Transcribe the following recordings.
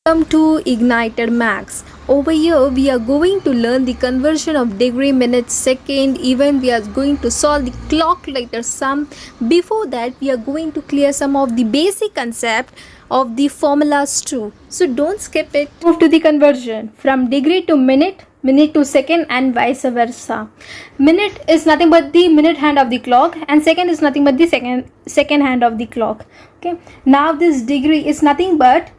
Welcome to Ignited Max. Over here, we are going to learn the conversion of degree, minute, second. Even we are going to solve the calculator sum. Before that, we are going to clear some of the basic concept of the formulas too. So don't skip it. Move to the conversion from degree to minute, minute to second, and vice versa. Minute is nothing but the minute hand of the clock, and second is nothing but the second hand of the clock. Okay. Now this degree is nothing but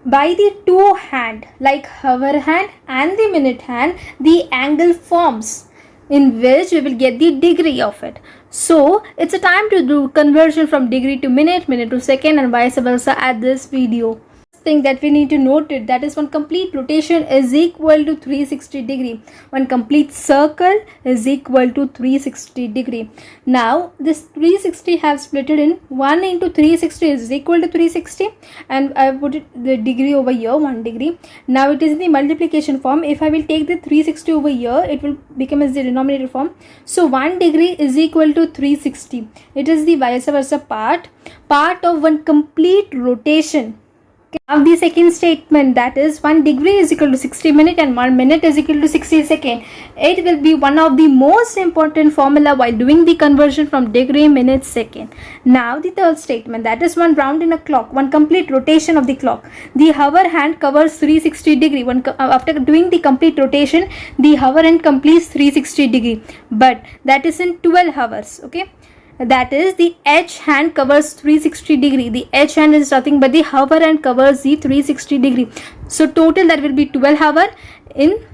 by the two hand, like hour hand and the minute hand, the angle forms in which we will get the degree of it. So it's a time to do conversion from degree to minute, minute to second, and vice versa at this video. Thing that we need to note it, that is, one complete rotation is equal to 360 degree. One complete circle is equal to 360 degree. Now this 360 have split it in 1 into 360 is equal to 360, and I put it the degree over here, 1 degree. Now it is in the multiplication form. If I will take the 360 over here, it will become as the denominator form. So 1 degree is equal to 360. It is the vice versa part of one complete rotation. Now the second statement, that is 1 degree is equal to 60 minutes and 1 minute is equal to 60 seconds. It will be one of the most important formula while doing the conversion from degree, minute, second. Now the third statement, that is 1 round in a clock, 1 complete rotation of the clock. The hour hand covers 360 degree. After doing the complete rotation, the hour hand completes 360 degree, but that is in 12 hours. Okay. That is, the H hand covers 360 degree. The H hand is nothing but the hour hand covers the 360 degree. So total that will be 12 hour in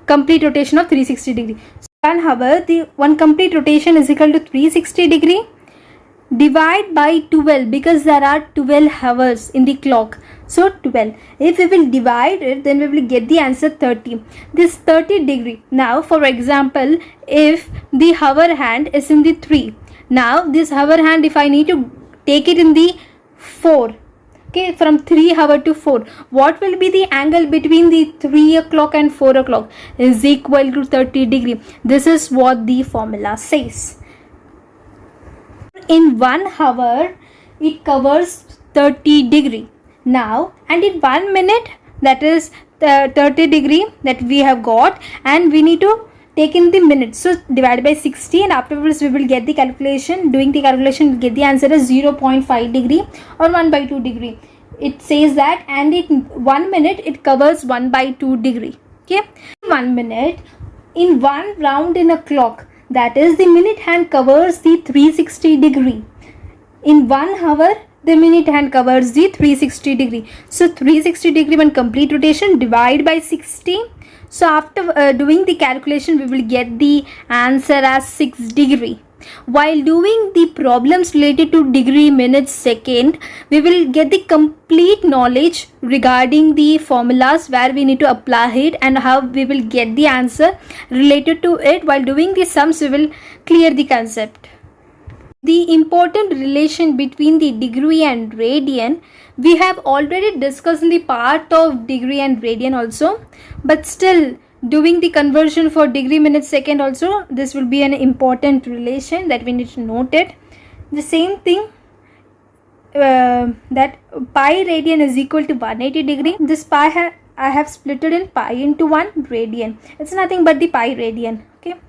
complete rotation of 360 degree. So 1 hour, the one complete rotation is equal to 360 degree. Divide by 12 because there are 12 hours in the clock. So 12. If we will divide it, then we will get the answer 30. This 30 degree. Now for example, if the hour hand is in the 3. Now this hour hand, if I need to take it in the 4, okay, from 3 hour to 4, what will be the angle between the 3 o'clock and 4 o'clock is equal to 30 degree. This is what the formula says. In 1 hour, it covers 30 degree. Now, and in 1 minute, that is 30 degree that we have got, and we need to take in the minutes. So divide by 60, and afterwards we will get the calculation. Doing the calculation, we get the answer as 0.5 degree or 1 by 2 degree. It says that, and in 1 minute it covers 1 by 2 degree. Okay, 1 minute in 1 round in a clock, that is, the minute hand covers the 360 degree. In 1 hour, the minute hand covers the 360 degree. So 360 degree when complete rotation, divide by 60. So after doing the calculation, we will get the answer as 6 degree. While doing the problems related to degree, minute, second, we will get the complete knowledge regarding the formulas where we need to apply it and how we will get the answer related to it. While doing the sums, we will clear the concept. The important relation between the degree and radian, we have already discussed in the part of degree and radian also, but still doing the conversion for degree, minute, second also, this will be an important relation that we need to note it. The same thing, that pi radian is equal to 180 degree. This pi I have split it in pi into 1 radian. It's nothing but the pi radian. Okay,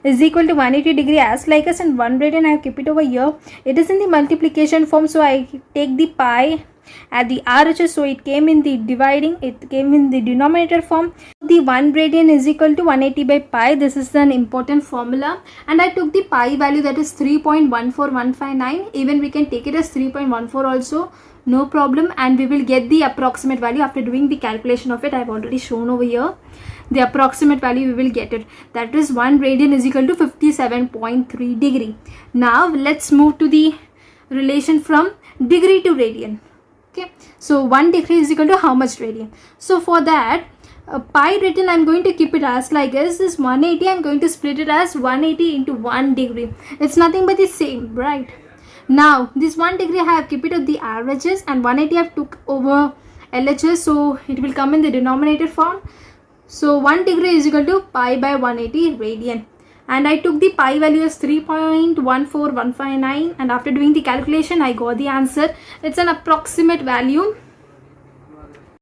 is equal to 180 degree as like us, and 1 radian I have kept it over here. It is in the multiplication form, so I take the pi at the RHS, so it came in the dividing, it came in the denominator form. The 1 radian is equal to 180 by pi. This is an important formula, and I took the pi value, that is 3.14159. even we can take it as 3.14 also, no problem, and we will get the approximate value after doing the calculation of it. I have already shown over here the approximate value. We will get it, that is 1 radian is equal to 57.3 degree. Now let's move to the relation from degree to radian. Okay, so 1 degree is equal to how much radian? So for that, pi radian I am going to keep it as like as this 180. I am going to split it as 180 into 1 degree. It's nothing but the same, right? Now this 1 degree I have kept it at the RHS, and 180 I have took over LHS, so it will come in the denominator form. So 1 degree is equal to pi by 180 radian. and I took the pi value as 3.14159, and after doing the calculation I got the answer. It's an approximate value.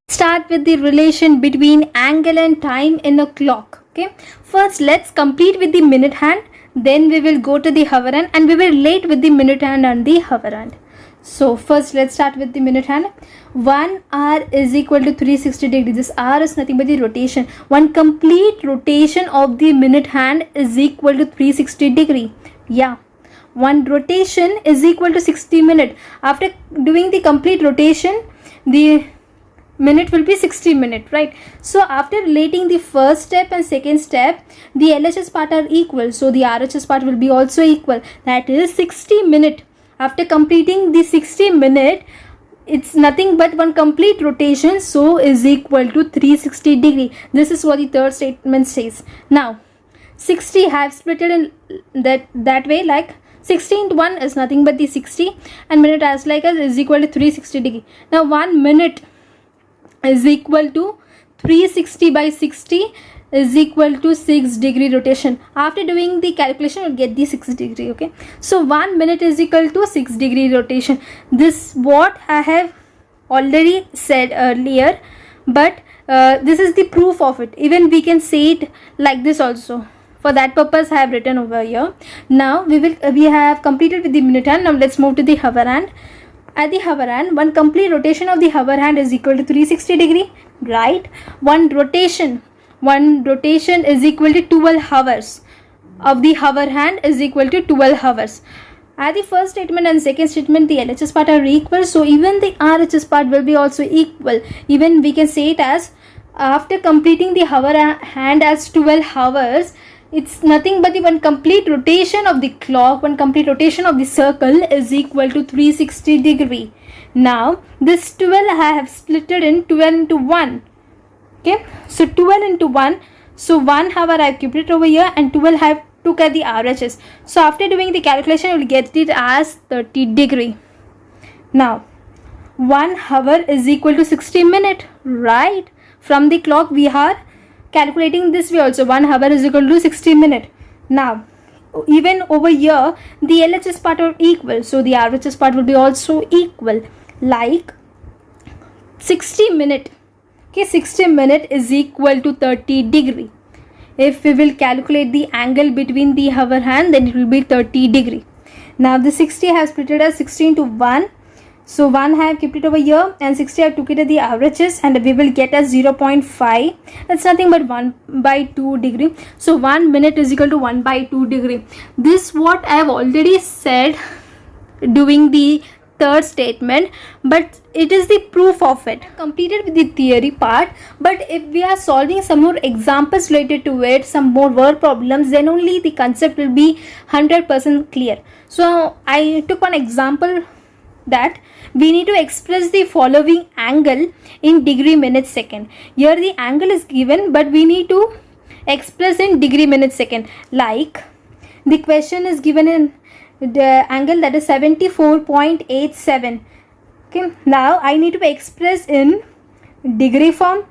Next start with the relation between angle and time in a clock. Okay, first let's complete with the minute hand, then we will go to the hour hand, and we will relate with the minute hand and the hour hand. So first let's start with the minute hand. 1 hour is equal to 360 degrees. This hour is nothing but the rotation. One complete rotation of the minute hand is equal to 360 degree. Yeah, one rotation is equal to 60 minutes. After doing the complete rotation, the minute will be 60 minutes, right? So after relating the first step and second step, the LHS part are equal, so the RHS part will be also equal. That is 60 minutes. After completing the 60 minute, it's nothing but one complete rotation, so is equal to 360 degree. This is what the third statement says. Now 60 have split it in that way, like 60 into 1 is nothing but the 60, and minute as like as is equal to 360 degree. Now 1 minute is equal to 360 by 60 is equal to 6 degree rotation. After doing the calculation, you'll get the 6 degree. Okay, so 1 minute is equal to 6 degree rotation. This what I have already said earlier, but this is the proof of it. Even we can say it like this also. For that purpose I have written over here. Now we have completed with the minute hand. Now let's move to the hour hand. At the hour hand, one complete rotation of the hour hand is equal to 360 degree, right? One rotation is equal to 12 hours of the hour hand is equal to 12 hours. At the first statement and second statement, the LHS part are equal, so even the RHS part will be also equal. Even we can say it as after completing the hour hand as 12 hours, it's nothing but the one complete rotation of the clock, one complete rotation of the circle is equal to 360 degree. Now this 12 I have split it in 12 into 1. Okay, so 12 into 1, so 1 hour I have kept it over here, and 12 I have took at the RHS. So after doing the calculation, you will get it as 30 degree. Now 1 hour is equal to 60 minutes, right? From the clock we are calculating this way also. 1 hour is equal to 60 minutes. Now even over here the LHS part are equal, so the RHS part will be also equal, like 60 minutes. Okay, 60 minutes is equal to 30 degree. If we will calculate the angle between the hour hand, then it will be 30 degree. Now the 60 I have split it as 60 into 1. So 1 I have kept it over here, and 60 I have took it at the averages, and we will get as 0.5. That's nothing but 1 by 2 degree. So 1 minute is equal to 1 by 2 degree. This what I have already said doing the third statement, but it is the proof of it. Completed with the theory part, but if we are solving some more examples related to it, some more word problems, then only the concept will be 100% clear. So I took one example that we need to express the following angle in degree minute second. Here the angle is given, but we need to express in degree minute second. Like the question is given in the angle that is 74.87. Okay, now I need to express in degree form,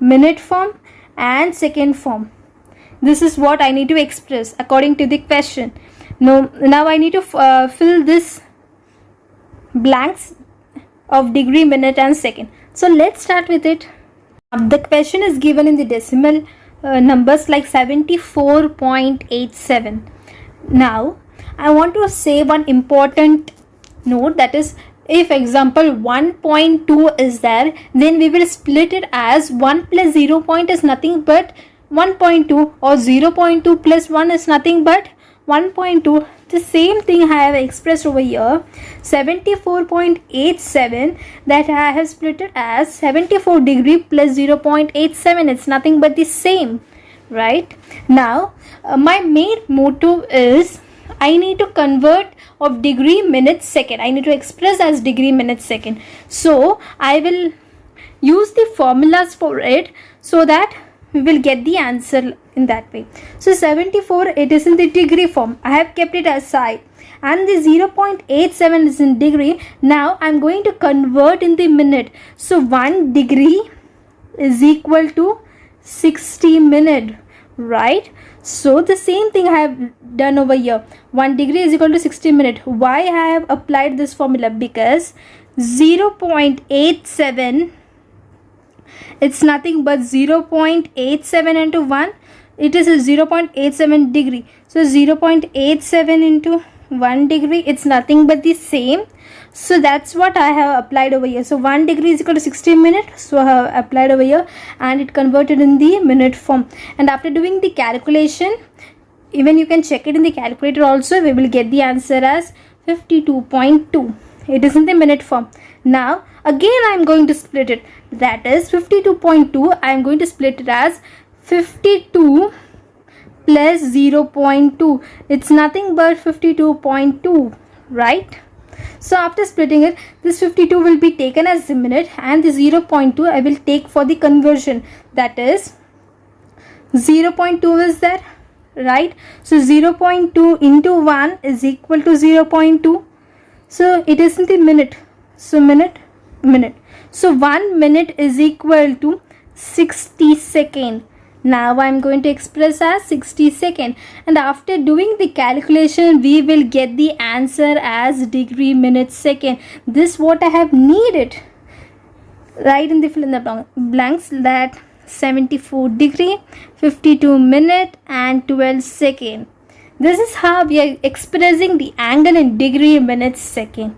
minute form, and second form. This is what I need to express according to the question. Now I need to fill this blanks of degree, minute, and second. So let's start with it. The question is given in the decimal numbers like 74.87. Now I want to say one important note, that is, if example 1.2 is there, then we will split it as 1 plus 0 point is nothing but 1.2, or 0.2 plus 1 is nothing but 1.2. The same thing I have expressed over here, 74.87, that I have split it as 74 degree plus 0.87. It's nothing but the same, right? Now my main motto is I need to convert of degree, minute, second. I need to express as degree, minute, second. So I will use the formulas for it, so that we will get the answer in that way. So 74, it is in the degree form. I have kept it aside, and the 0.87 is in degree. Now I am going to convert in the minute. So 1 degree is equal to 60 minutes, right? So the same thing I have done over here. 1 degree is equal to 60 minutes. Why I have applied this formula? Because 0.87 It's nothing but 0.87 into 1. It is a 0.87 degree. So 0.87 into 1 degree, it's nothing but the same. So that's what I have applied over here. So 1 degree is equal to 60 minutes. So I have applied over here and it converted in the minute form. And after doing the calculation, even you can check it in the calculator also, we will get the answer as 52.2. It is in the minute form. Now again I am going to split it. That is 52.2. I am going to split it as 52 plus 0.2. It's nothing but 52.2, right? So after splitting it, this 52 will be taken as the minute and the 0.2 I will take for the conversion. That is 0.2 is there, right? So 0.2 into 1 is equal to 0.2. So it is in the minute. So minute. So 1 minute is equal to 60 second. Now I am going to express as 60 second, and after doing the calculation we will get the answer as degree minute second. This what I have needed. Write in the fill in the blanks that 74 degree, 52 minute and 12 second. This is how we are expressing the angle in degree minute second.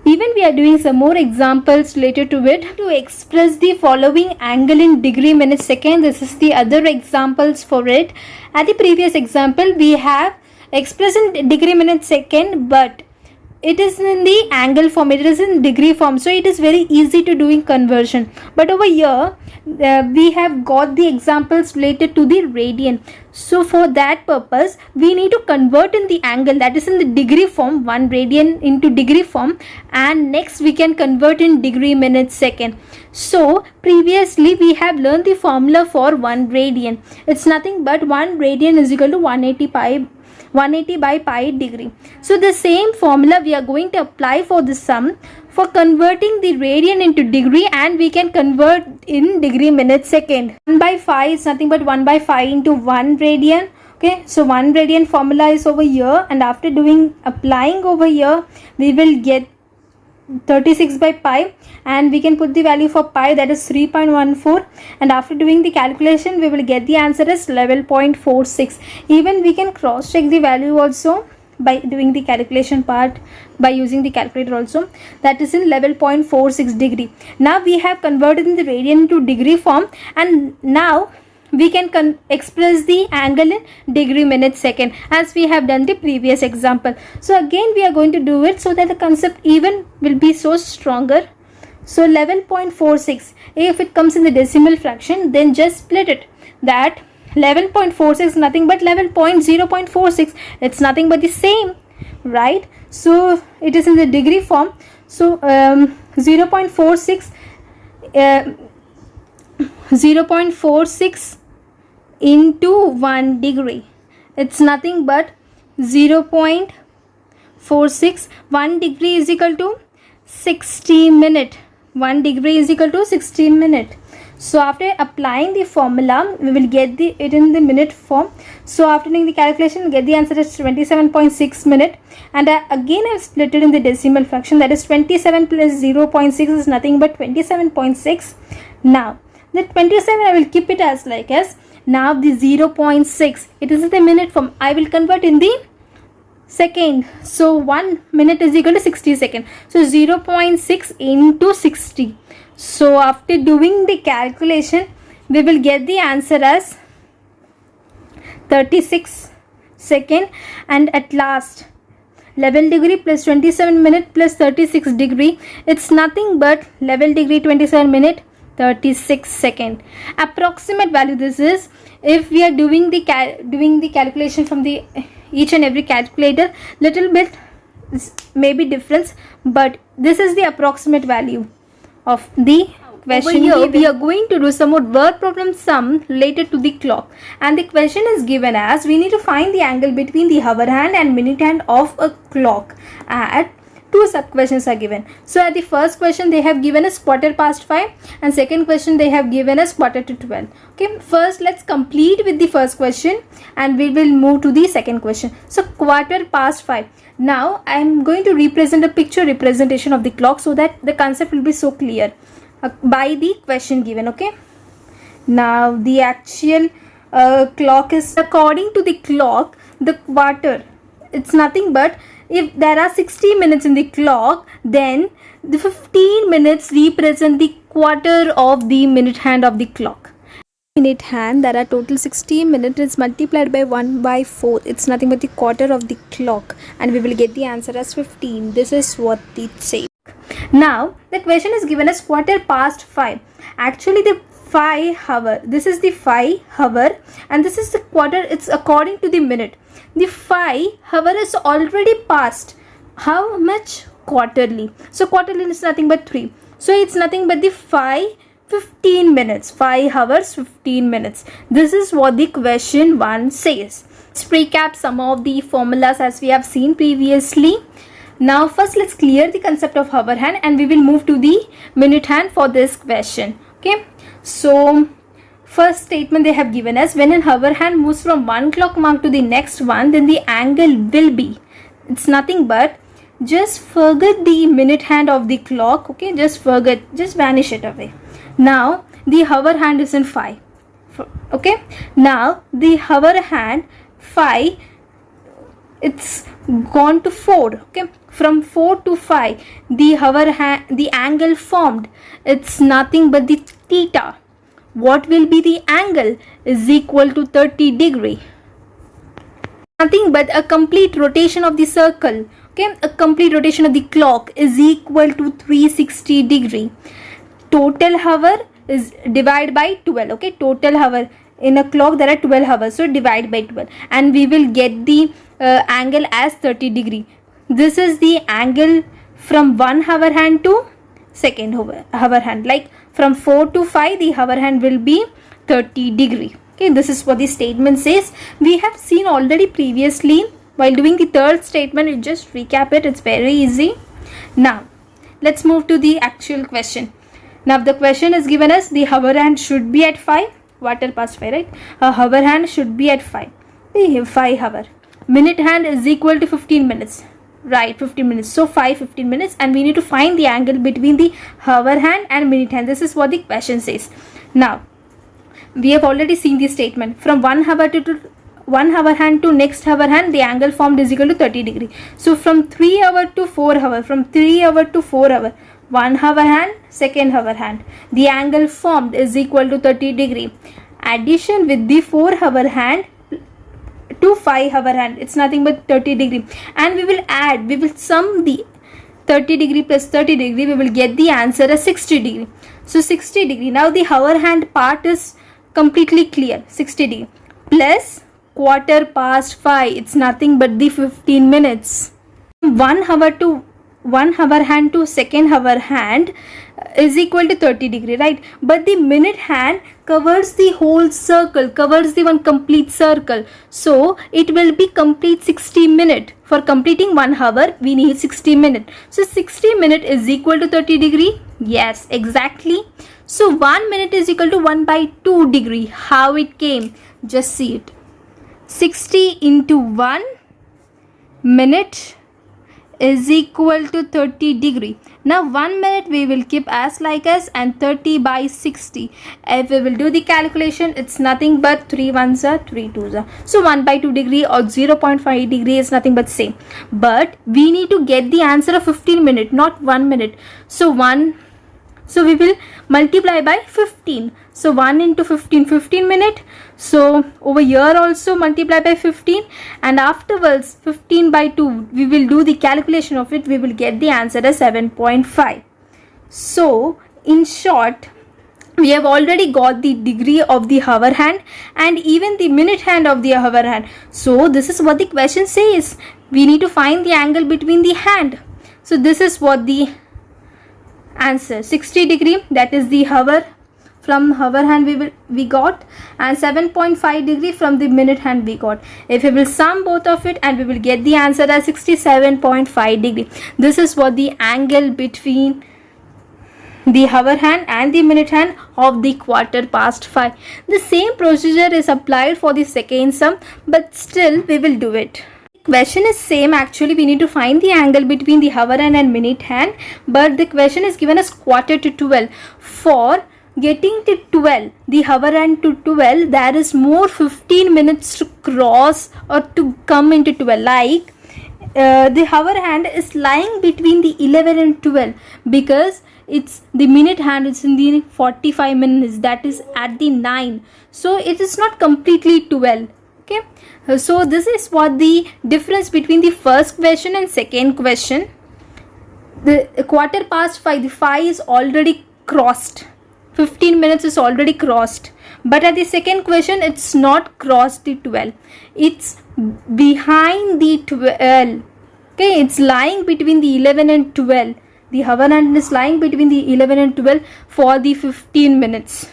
Even we are doing some more examples related to it to express the following angle in degree minute second. This is the other examples for it. At the previous example we have expressed in degree minute second, but it is in the angle form, it is in degree form, so it is very easy to doing conversion. But over here we have got the examples related to the radian. So for that purpose we need to convert in the angle, that is in the degree form, 1 radian into degree form, and next we can convert in degree minute second. So previously we have learned the formula for 1 radian. It's nothing but 1 radian is equal to 180 by pi degree. So the same formula we are going to apply for the sum for converting the radian into degree, and we can convert in degree minute second. 1 by 5 is nothing but 1 by 5 into 1 radian. Okay, so 1 radian formula is over here, and after applying over here we will get 36 by pi, and we can put the value for pi, that is 3.14, and after doing the calculation we will get the answer as 11.46. Even we can cross check the value also by doing the calculation part by using the calculator also, that is in 11.46 degree. Now we have converted in the radian into degree form, and now we can express the angle in degree minute second as we have done the previous example. So again we are going to do it so that the concept even will be so stronger. So 11.46, if it comes in the decimal fraction then just split it. That 11.46 nothing but 0.46, it's nothing but the same, right? So it is in the degree form. So 0.46 into 1 degree, it's nothing but 0.46. 1 degree is equal to 60 minute. 1 degree is equal to 60 minute. So after applying the formula we will get it in the minute form. So after doing the calculation get the answer is 27.6 minute, and again I have split it in the decimal fraction, that is 27 plus 0.6 is nothing but 27.6. Now the 27 I will keep it as like as. Now the 0.6, it is in the minute form, I will convert in the second. So 1 minute is equal to 60 seconds. So 0.6 into 60. So after doing the calculation we will get the answer as 36 second, and at last 11 degree plus 27 minute plus 36 degree, it's nothing but 11 degree 27 minute 36 second. Approximate value this is. If we are doing the calculation from the each and every calculator, little bit maybe difference, but this is the approximate value of the question. Over here we are going to do some more word problem sum related to the clock, and the question is given as we need to find the angle between the hour hand and minute hand of a clock. At two sub questions are given. So at the first question they have given us 5:15, and second question they have given us 11:45. Okay, first let's complete with the first question and we will move to the second question. So 5:15. Now I am going to represent a picture representation of the clock so that the concept will be so clear. by the question given. Okay, now the actual clock is according to the clock. The quarter, it's nothing but if there are 60 minutes in the clock, then the 15 minutes represent the quarter of the minute hand of the clock. Minute hand, there are total 60 minutes, is multiplied by 1 by 4. It's nothing but the quarter of the clock, and we will get the answer as 15. This is what it says. Now the question is given as quarter past 5. Actually the 5 hour, this is the 5 hour and this is the quarter. It's according to the minute. The 5 hour is already past. How much? Quarterly. So quarterly is nothing but 3. So it's nothing but the 15 minutes. 5 hours 15 minutes. This is what the question 1 says. Let's recap some of the formulas as we have seen previously. Now first let's clear the concept of hour hand and we will move to the minute hand for this question. Okay, so first statement they have given us, when an hour hand moves from one clock mark to the next one, then the angle will be, it's nothing but, just forget the minute hand of the clock. Okay, just forget, just vanish it away. Now the hour hand is in 5. Okay, now the hour hand 5, it's gone to 4. Okay, from 4 to 5, the hour hand, the angle formed, it's nothing but the theta. What will be the angle? Is equal to 30 degree. Nothing but a complete rotation of the circle. Okay, a complete rotation of the clock is equal to 360 degree. Total hour is divided by 12. Okay, total hour in a clock there are 12 hours, so divide by 12 and we will get the angle as 30 degree. This is the angle from one hour hand to second hour hand, like from 4 to 5 the hour hand will be 30 degree. Okay, this is what the statement says. We have seen already previously while doing the third statement. You just recap it, it's very easy. Now let's move to the actual question. Now the question is given as the hour hand should be at 5, quarter past 5, right? A hour hand should be at 5. We have 5 hour. Minute hand is equal to 15 minutes. Right, 15 minutes. So 15 minutes and we need to find the angle between the hour hand and minute hand. This is what the question says. Now we have already seen the statement. From one hour hand to next hour hand, the angle formed is equal to 30 degree. So from 3 hour to 4 hour, from 3 hour to 4 hour, 1 hour hand, second hour hand, the angle formed is equal to 30 degree. Addition with the 4 hour hand to 5 hour hand, it's nothing but 30 degree, and we will add, we will sum the 30 degree plus 30 degree, we will get the answer as 60 degree. So 60 degree. Now the hour hand part is completely clear. 60 degree plus quarter past 5, it's nothing but the 15 minutes. 1 hour hand to second hour hand is equal to 30 degree, right? But the minute hand covers the whole circle, covers the one complete circle, so it will be complete 60 minute. For completing 1 hour we need 60 minute. So 60 minute is equal to 30 degree. Yes, exactly. So 1 minute is equal to 1 by 2 degree. How it came? Just see it. 60 into 1 minute is equal to 30 degree. Now 1 minute we will keep as like as, and 30 by 60. If we will do the calculation, it's nothing but 3 ones are 3 twos are. So 1 by 2 degree or 0.5 degree is nothing but same. But we need to get the answer of 15 minute, not 1 minute. So we will multiply by 15. So 1 into 15, 15 minute. So over here also multiply by 15, and afterwards 15 by 2, we will do the calculation of it. We will get the answer as 7.5. So in short, we have already got the degree of the hour hand and even the minute hand of the hour hand. So this is what the question says. We need to find the angle between the hand. So this is what the answer, 60 degree, that is the hour. From hour hand we got, and 7.5 degree from the minute hand we got. If we will sum both of it, and we will get the answer as 67.5 degree. This is what the angle between the hour hand and the minute hand of the quarter past 5. The same procedure is applied for the second sum, but still we will do it. question is same. Actually, we need to find the angle between the hour hand and minute hand, but the question is given as quarter to 12. For getting to 12, the hour hand to 12, there is more 15 minutes to cross or to come into 12. Like the hour hand is lying between the 11 and 12, because it's the minute hand is in the 45 minutes, that is at the 9, so it is not completely 12. Okay, so this is what the difference between the first question and second question. The quarter past 5, the 5 is already crossed, 15 minutes is already crossed, but at the second question it's not crossed the 12, it's behind the 12. Okay, it's lying between the 11 and 12. The hour hand is lying between the 11 and 12 for the 15 minutes.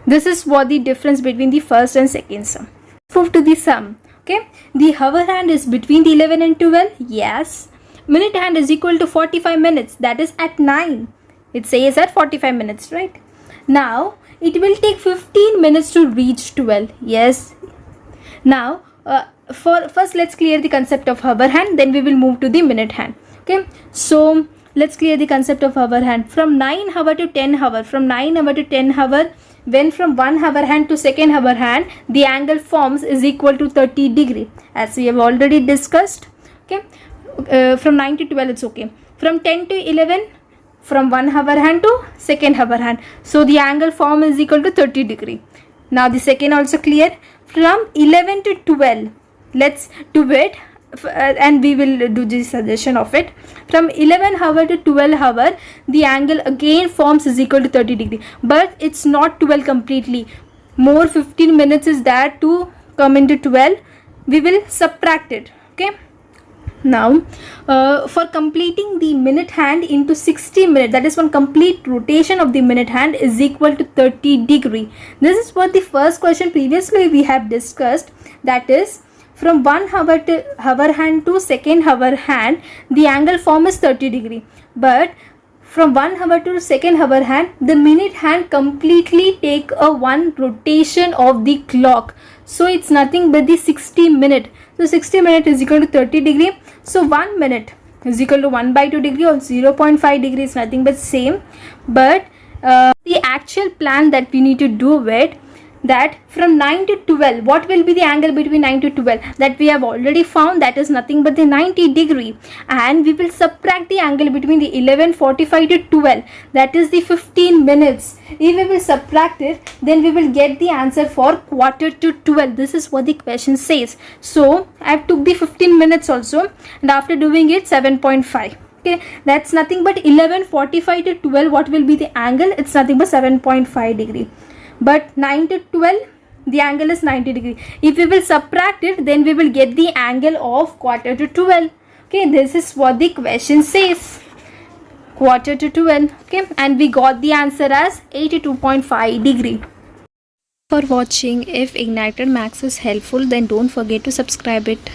This is what the difference between the first and second sum. Prove to the sum. Okay, the hour hand is between the 11 and 12. Yes. Minute hand is equal to 45 minutes. That is at 9. It says at 45 minutes, right? Now, it will take 15 minutes to reach 12. Yes. Now, first let's clear the concept of hour hand, then we will move to the minute hand. Okay, so let's clear the concept of hour hand. From 9 hour to 10 hour, from 9 hour to 10 hour, when from 1 hour hand to second hour hand, the angle forms is equal to 30 degree, as we have already discussed. Okay, from 9 to 12 it's okay. From 10 to 11, from 1 hour hand to second hour hand, so the angle form is equal to 30 degree. Now the second also clear. From 11 to 12, let's do it, and we will do the suggestion of it. From 11 hour to 12 hour, the angle again forms is equal to 30 degree, but it's not 12 completely. More 15 minutes is there to come into 12. We will subtract it. Okay, now for completing the minute hand into 60 minutes, that is one complete rotation of the minute hand is equal to 30 degree. This is what the first question previously we have discussed, that is from 1 hour to hour hand to second hour hand, the angle form is 30 degree, but from 1 hour to second hour hand, the minute hand completely take a one rotation of the clock, so it's nothing but the 60 minute. So 60 minute is equal to 30 degree, so 1 minute is equal to 1 by 2 degree, or 0.5 degree is nothing but same. But the actual plan that we need to do it, that from 9 to 12, what will be the angle between 9 to 12, that we have already found, that is nothing but the 90 degree, and we will subtract the angle between the 11:45 to 12, that is the 15 minutes. If we will subtract it, then we will get the answer for quarter to 12. This is what the question says. So I have took the 15 minutes also, and after doing it 7.5. Okay, that's nothing but 11:45 to 12. What will be the angle? It's nothing but 7.5 degree. But 9 to 12, the angle is 90 degree. If we will subtract it, then we will get the angle of quarter to 12. Okay, this is what the question says, quarter to 12. Okay, and we got the answer as 82.5 degree. For watching. If Ignited Max is helpful, then don't forget to subscribe it.